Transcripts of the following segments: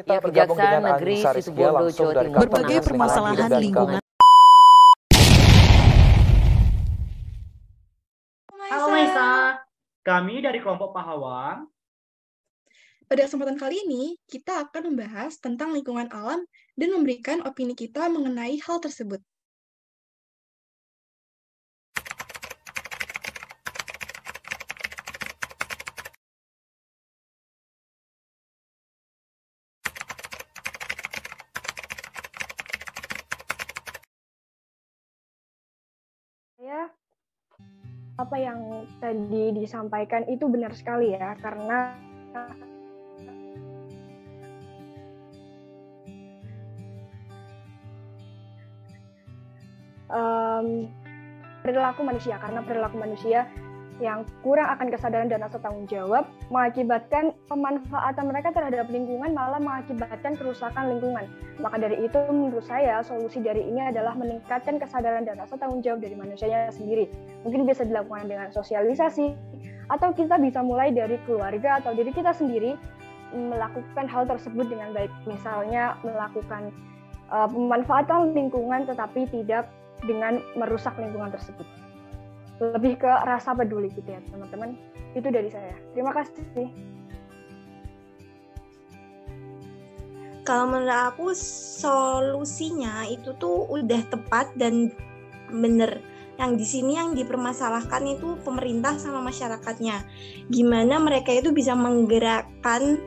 Kita bergabung Kejaksaan dengan Negeri Anissa Rizkia Situbondo, langsung Jawa dari Timur. Kantor Berbagai permasalahan lingkungan. Halo Maisa, kami dari kelompok Pahawan. Pada kesempatan kali ini, kita akan membahas tentang lingkungan alam dan memberikan opini kita mengenai hal tersebut. Apa yang tadi disampaikan itu benar sekali ya, karena perilaku manusia yang kurang akan kesadaran dan rasa tanggung jawab mengakibatkan pemanfaatan mereka terhadap lingkungan malah mengakibatkan kerusakan lingkungan. Maka dari itu menurut saya solusi dari ini adalah meningkatkan kesadaran dan rasa tanggung jawab dari manusianya sendiri. Mungkin bisa dilakukan dengan sosialisasi atau kita bisa mulai dari keluarga atau diri kita sendiri melakukan hal tersebut dengan baik. Misalnya melakukan pemanfaatan lingkungan tetapi tidak dengan merusak lingkungan tersebut. Lebih ke rasa peduli gitu ya teman-teman. Itu dari saya. Terima kasih. Kalau menurut aku solusinya itu tuh udah tepat dan bener. Yang di sini yang dipermasalahkan itu pemerintah sama masyarakatnya. Gimana mereka itu bisa menggerakkan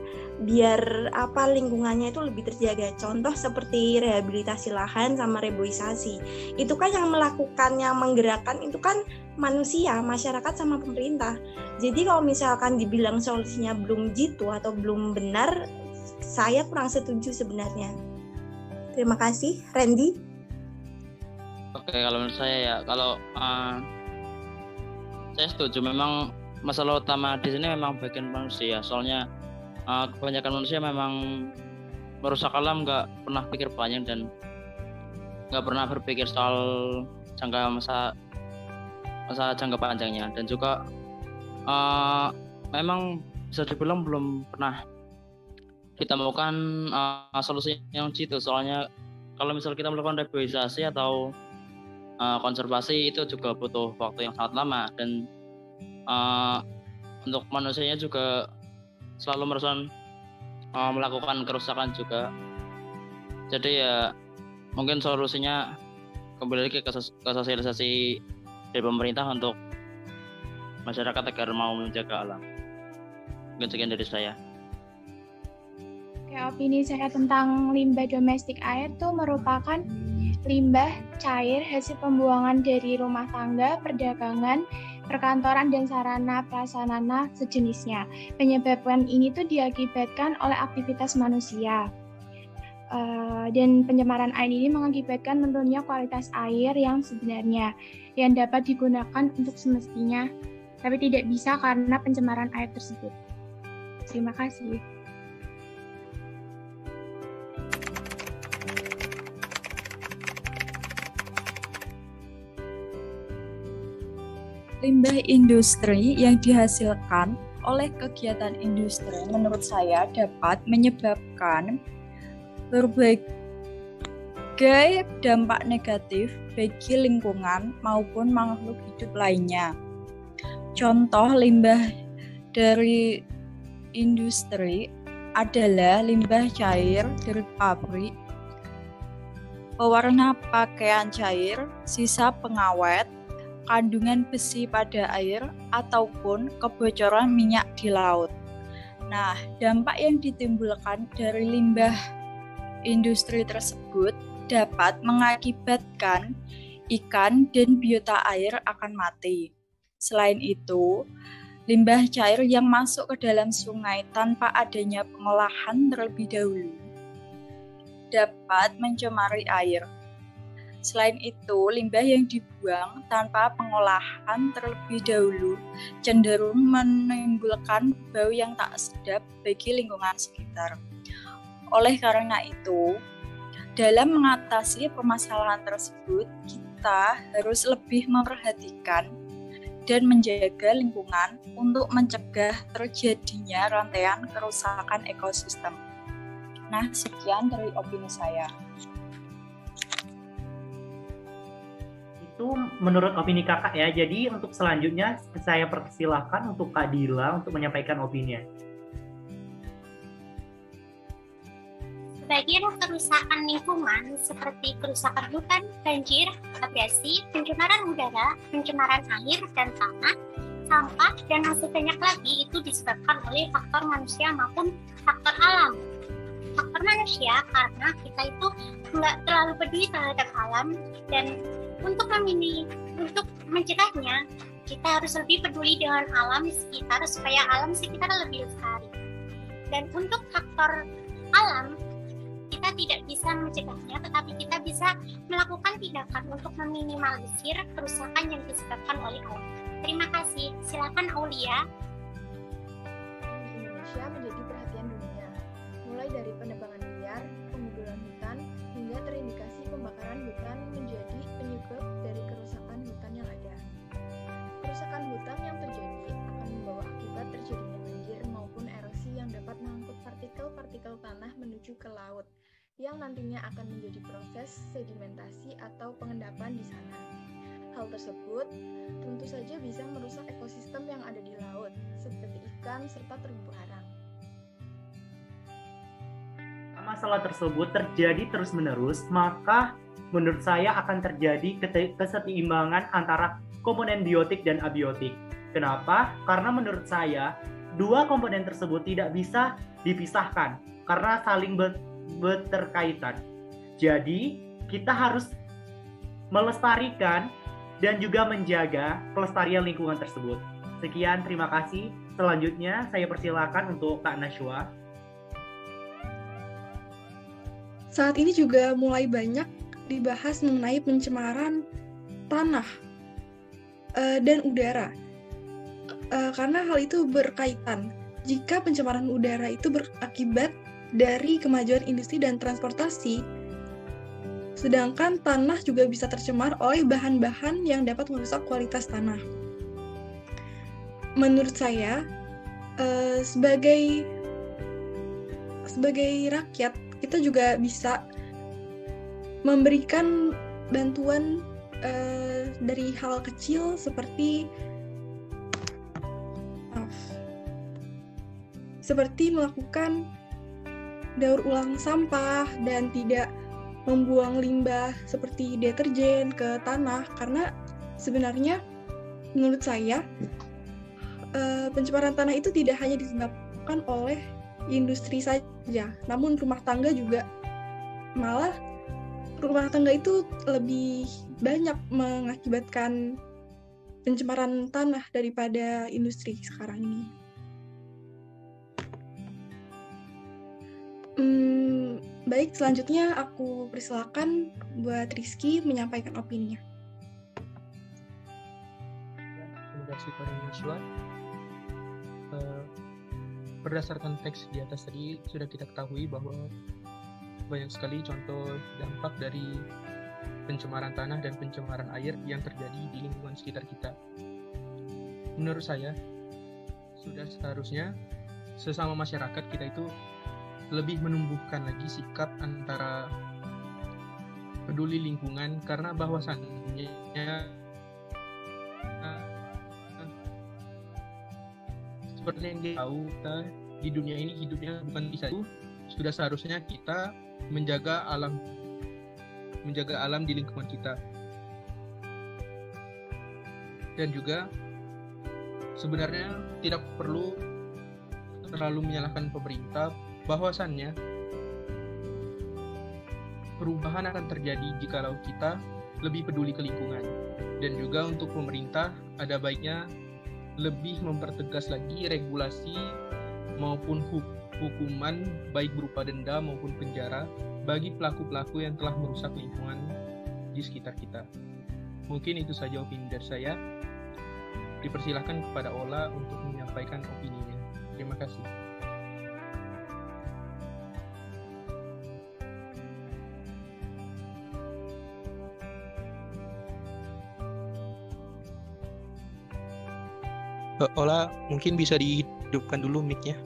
biar lingkungannya itu lebih terjaga. Contoh seperti rehabilitasi lahan sama reboisasi. Itu kan yang melakukan, yang menggerakkan itu kan manusia, masyarakat sama pemerintah. Jadi kalau misalkan dibilang solusinya belum jitu atau belum benar, saya kurang setuju sebenarnya. Terima kasih, Randy. Oke, kalau menurut saya ya, kalau saya setuju. Memang masalah utama di sini memang bagian manusia. Soalnya kebanyakan manusia memang merusak alam, nggak pernah pikir panjang dan nggak pernah berpikir soal masa jangka panjangnya. Dan juga memang bisa dibilang belum pernah ditemukan solusi yang jitu. Soalnya kalau misal kita melakukan reboisasi atau konservasi itu juga butuh waktu yang sangat lama, dan untuk manusianya juga selalu melakukan kerusakan juga. Jadi ya mungkin solusinya kembali lagi ke sosialisasi dari pemerintah untuk masyarakat agar mau menjaga alam. Mungkin sekian dari saya. Oke, opini saya tentang limbah domestik air itu merupakan limbah cair hasil pembuangan dari rumah tangga, perdagangan, perkantoran, dan sarana prasarana sejenisnya. Penyebabkan ini tuh diakibatkan oleh aktivitas manusia. Dan pencemaran air ini mengakibatkan menurunnya kualitas air yang sebenarnya, yang dapat digunakan untuk semestinya, tapi tidak bisa karena pencemaran air tersebut. Terima kasih. Limbah industri yang dihasilkan oleh kegiatan industri menurut saya dapat menyebabkan berbagai dampak negatif bagi lingkungan maupun makhluk hidup lainnya. Contoh limbah dari industri adalah limbah cair dari pabrik, pewarna pakaian cair, sisa pengawet, kandungan besi pada air, ataupun kebocoran minyak di laut. Nah, dampak yang ditimbulkan dari limbah industri tersebut dapat mengakibatkan ikan dan biota air akan mati. Selain itu, limbah cair yang masuk ke dalam sungai tanpa adanya pengolahan terlebih dahulu dapat mencemari air. Selain itu, limbah yang dibuang tanpa pengolahan terlebih dahulu cenderung menimbulkan bau yang tak sedap bagi lingkungan sekitar. Oleh karena itu, dalam mengatasi permasalahan tersebut, kita harus lebih memperhatikan dan menjaga lingkungan untuk mencegah terjadinya rantaian kerusakan ekosistem. Nah, sekian dari opini saya. Itu menurut opini kakak ya. Jadi untuk selanjutnya saya persilahkan untuk Kak Dila untuk menyampaikan opininya. Sebagian kerusakan lingkungan seperti kerusakan hutan, banjir, abrasi, pencemaran udara, pencemaran air dan tanah, sampah, dan masih banyak lagi itu disebabkan oleh faktor manusia maupun faktor alam. Faktor manusia karena kita itu nggak terlalu peduli terhadap alam, dan untuk mencegahnya kita harus lebih peduli dengan alam sekitar supaya alam sekitar lebih lestari. Dan untuk faktor alam kita tidak bisa mencegahnya, tetapi kita bisa melakukan tindakan untuk meminimalisir kerusakan yang disebabkan oleh alam. Terima kasih. Silakan Aulia. Indonesia menjadi perhatian dunia, mulai dari penebangan liar, penggundulan hutan, hingga terindikasi pembakaran hutan menjadi penyebab dari kerusakan hutan yang ada. Kerusakan hutan yang terjadi akan membawa akibat terjadinya banjir maupun erosi yang dapat mengangkut partikel-partikel tanah menuju ke laut, yang nantinya akan menjadi proses sedimentasi atau pengendapan di sana. Hal tersebut tentu saja bisa merusak ekosistem yang ada di laut, seperti ikan serta terumbu karang. Masalah tersebut terjadi terus-menerus, maka menurut saya akan terjadi keseimbangan antara komponen biotik dan abiotik. Kenapa? Karena menurut saya, dua komponen tersebut tidak bisa dipisahkan karena saling berterkaitan. Jadi, kita harus melestarikan dan juga menjaga pelestarian lingkungan tersebut. Sekian, terima kasih. Selanjutnya, saya persilakan untuk Kak Nashwa. Saat ini juga mulai banyak dibahas mengenai pencemaran tanah dan udara. Karena hal itu berkaitan. Jika pencemaran udara itu berakibat dari kemajuan industri dan transportasi, sedangkan tanah juga bisa tercemar oleh bahan-bahan yang dapat merusak kualitas tanah. Menurut saya, sebagai rakyat, kita juga bisa memberikan bantuan dari hal kecil seperti melakukan daur ulang sampah dan tidak membuang limbah seperti deterjen ke tanah, karena sebenarnya menurut saya pencemaran tanah itu tidak hanya disebabkan oleh industri saja, namun rumah tangga juga. Malah rumah tangga itu lebih banyak mengakibatkan pencemaran tanah daripada industri sekarang ini. Baik, selanjutnya aku persilakan buat Rizky menyampaikan opininya. Terima kasih Pak Nashwa. Berdasarkan teks di atas tadi sudah kita ketahui bahwa banyak sekali contoh dampak dari pencemaran tanah dan pencemaran air yang terjadi di lingkungan sekitar kita. Menurut saya, sudah seharusnya sesama masyarakat kita itu lebih menumbuhkan lagi sikap antara peduli lingkungan, karena bahwasannya seperti yang kita tahu, kita di dunia ini hidupnya bukan bisa. Sudah seharusnya kita menjaga alam di lingkungan kita. Dan juga sebenarnya tidak perlu terlalu menyalahkan pemerintah, bahwasannya perubahan akan terjadi jikalau kita lebih peduli ke lingkungan. Dan juga untuk pemerintah ada baiknya lebih mempertegas lagi regulasi maupun hukuman, baik berupa denda maupun penjara, bagi pelaku-pelaku yang telah merusak lingkungan di sekitar kita. Mungkin itu saja opini dari saya. Dipersilahkan kepada Ola untuk menyampaikan opininya. Terima kasih. Ola, mungkin bisa dihidupkan dulu mic-nya.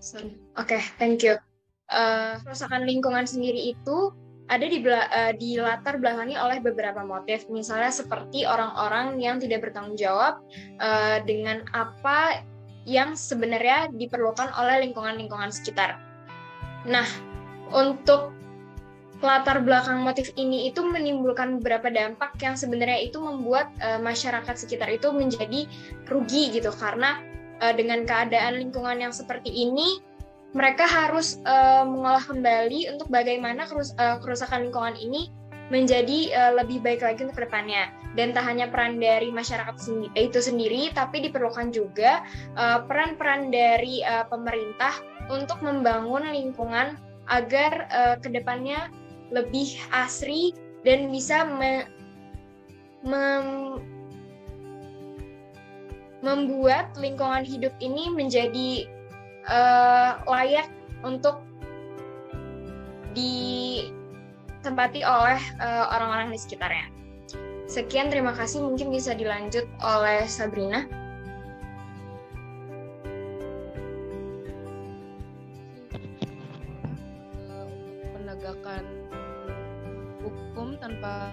Sorry. Oke, thank you. Kerusakan lingkungan sendiri itu ada di latar belakangi oleh beberapa motif, misalnya seperti orang-orang yang tidak bertanggung jawab dengan apa yang sebenarnya diperlukan oleh lingkungan-lingkungan sekitar. Nah, untuk latar belakang motif ini itu menimbulkan beberapa dampak yang sebenarnya itu membuat masyarakat sekitar itu menjadi rugi gitu, karena dengan keadaan lingkungan yang seperti ini, mereka harus mengolah kembali untuk bagaimana kerusakan lingkungan ini menjadi lebih baik lagi untuk kedepannya. Dan tak hanya peran dari masyarakat itu sendiri, tapi diperlukan juga peran-peran dari pemerintah untuk membangun lingkungan agar kedepannya lebih asri dan bisa membuat lingkungan hidup ini menjadi layak untuk ditempati oleh orang-orang di sekitarnya. Sekian, terima kasih. Mungkin bisa dilanjut oleh Sabrina. Penegakan hukum tanpa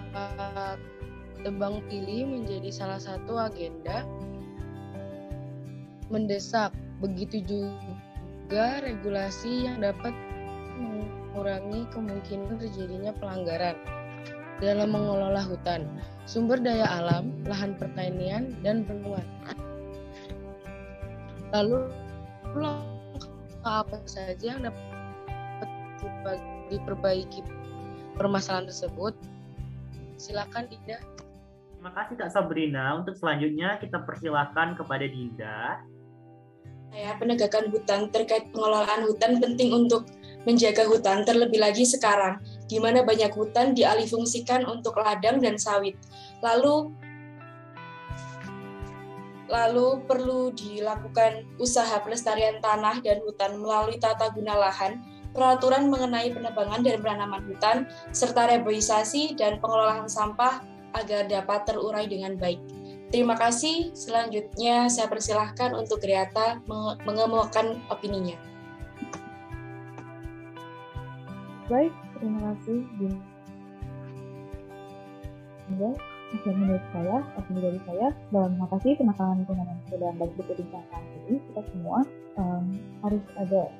tebang pilih menjadi salah satu agenda mendesak. Begitu juga regulasi yang dapat mengurangi kemungkinan terjadinya pelanggaran dalam mengelola hutan, sumber daya alam, lahan pertanian, dan lingkungan. Lalu apa saja yang dapat diperbaiki permasalahan tersebut? Silakan Dinda. Terima kasih Kak Sabrina. Untuk selanjutnya kita persilahkan kepada Dinda. Penegakan hutan terkait pengelolaan hutan penting untuk menjaga hutan, terlebih lagi sekarang, di mana banyak hutan dialihfungsikan untuk ladang dan sawit. Lalu perlu dilakukan usaha pelestarian tanah dan hutan melalui tata guna lahan, peraturan mengenai penebangan dan penanaman hutan, serta reboisasi dan pengelolaan sampah agar dapat terurai dengan baik. Terima kasih. Selanjutnya saya persilahkan untuk Griata mengemukakan opininya. Baik, terima kasih. Menurut saya, opini dari saya, terima kasih penekanan lingkungan yang sudah baik diperbincangkan tadi. Kita semua harus ada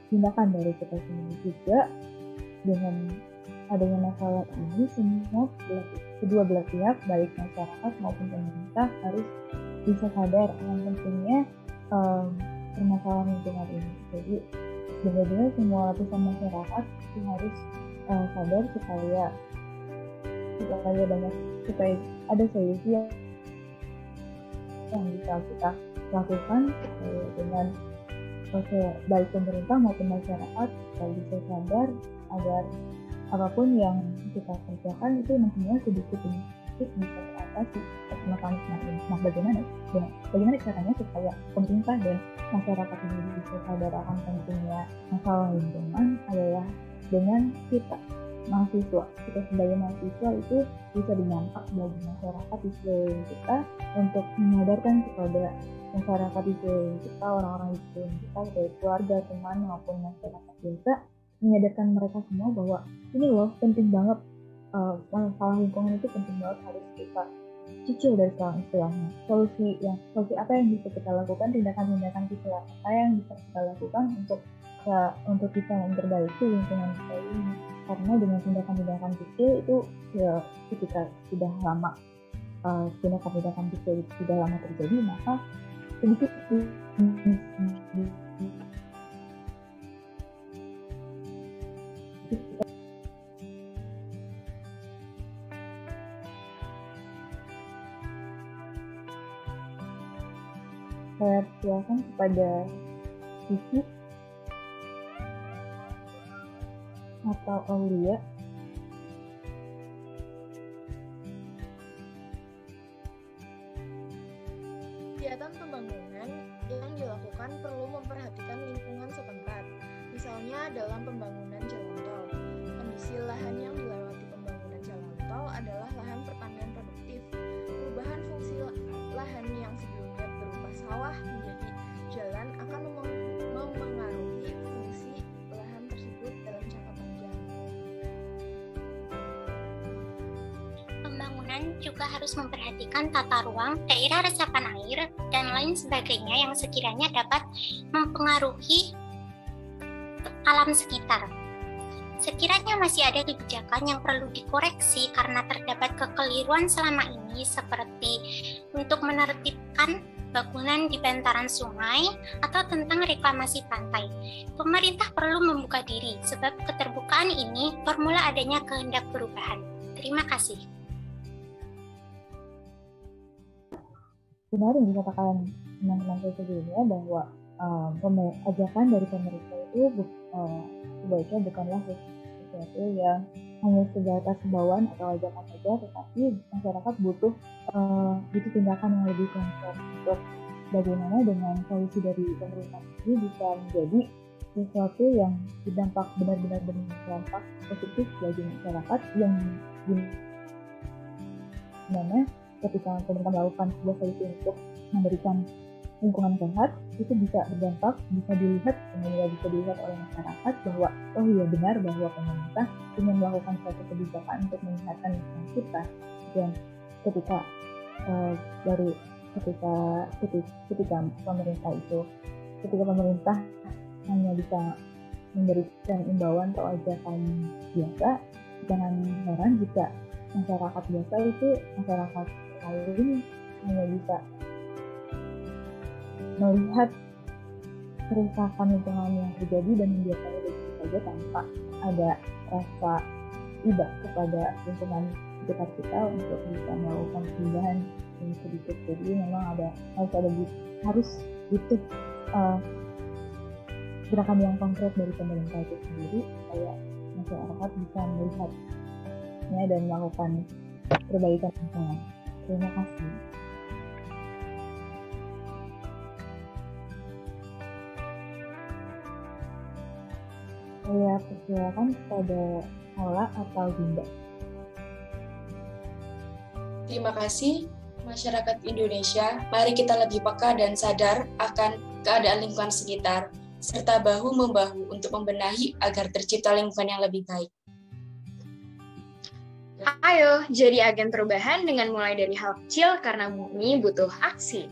tindakan dari kita sendiri juga. Dengan adanya masalah ini, semua kedua belah pihak, baik masyarakat maupun pemerintah, harus bisa sadar yang pentingnya permasalahan lingkungan ini. Jadi benar-benar semua lapisan masyarakat harus sadar supaya ada solusi yang bisa kita lakukan dengan baik pemerintah maupun masyarakat bisa sadar agar apapun yang kita kerjakan itu nantinya sedikit demi sedikit bisa teratasi mekanisme ini. Nah, bagaimana caranya supaya pemerintah dan masyarakat ini bisa sadar akan pentingnya masalah lingkungan adalah dengan kita sebagai mahasiswa itu bisa dinampak bagi masyarakat di sekeliling kita untuk menyadarkan kepada masyarakat di sekeliling kita, orang-orang di sekeliling kita, dari keluarga, teman maupun masyarakat biasa, menyadarkan mereka semua bahwa ini loh penting banget, masalah lingkungan itu penting banget, harus kita cicil dari sekarang istilahnya. Solusi apa yang bisa kita lakukan, tindakan-tindakan kecil apa yang bisa kita lakukan untuk kita memperbaiki lingkungan kita ini. Karena dengan tindakan-tindakan kecil itu ya ketika sudah lama tindakan-tindakan kecil itu sudah lama terjadi, maka sedikit saya silakan kepada Sisi atau Aulia. Kegiatan pembangunan yang dilakukan perlu memperhatikan lingkungan setempat. Misalnya dalam pembangunan jalan tol, kondisi lahan yang dilewati pembangunan jalan tol adalah lahan pertanian produktif. Perubahan fungsi lahan yang sebelumnya berupa sawah menjadi jalan akan memengaruhi fungsi bangunan juga harus memperhatikan tata ruang, daerah resapan air, dan lain sebagainya yang sekiranya dapat mempengaruhi alam sekitar. Sekiranya masih ada kebijakan yang perlu dikoreksi karena terdapat kekeliruan selama ini, seperti untuk menertibkan bangunan di bantaran sungai atau tentang reklamasi pantai, pemerintah perlu membuka diri, sebab keterbukaan ini formula adanya kehendak perubahan. Terima kasih. Benar yang dikatakan teman-teman saya sebelumnya bahwa ajakan dari pemerintah itu sebaiknya bukanlah sesuatu yang hanya sebatas himbauan atau ajakan saja, tetapi masyarakat butuh tindakan yang lebih konkret untuk bagaimana dengan solusi dari pemerintah ini bisa menjadi sesuatu yang berdampak benar-benar berdampak positif bagi masyarakat, yang dimana ketika pemerintah melakukan sebuah solusi untuk memberikan lingkungan sehat, itu bisa berdampak, bisa dilihat oleh masyarakat bahwa oh iya benar bahwa pemerintah ingin melakukan suatu kebijakan untuk menyehatkan lingkungan kita. Dan ketika pemerintah hanya bisa memberikan imbauan atau ajakan biasa, jangan heran jika masyarakat biasa itu masyarakat lain hanya bisa melihat kerusakan lingkungan yang terjadi dan membiarkannya begitu saja tanpa ada rasa iba kepada lingkungan sekitar kita untuk bisa melakukan perubahan yang sedikit. Jadi memang harus butuh gerakan yang konkret dari pemerintah itu sendiri supaya masyarakat bisa melihatnya dan melakukan perbaikan lingkungan. Terima kasih. Saya persilakan kepada Ola atau Dinda. Terima kasih, masyarakat Indonesia. Mari kita lebih peka dan sadar akan keadaan lingkungan sekitar, serta bahu-membahu untuk membenahi agar tercipta lingkungan yang lebih baik. Ayo, jadi agen perubahan dengan mulai dari hal kecil karena bumi butuh aksi.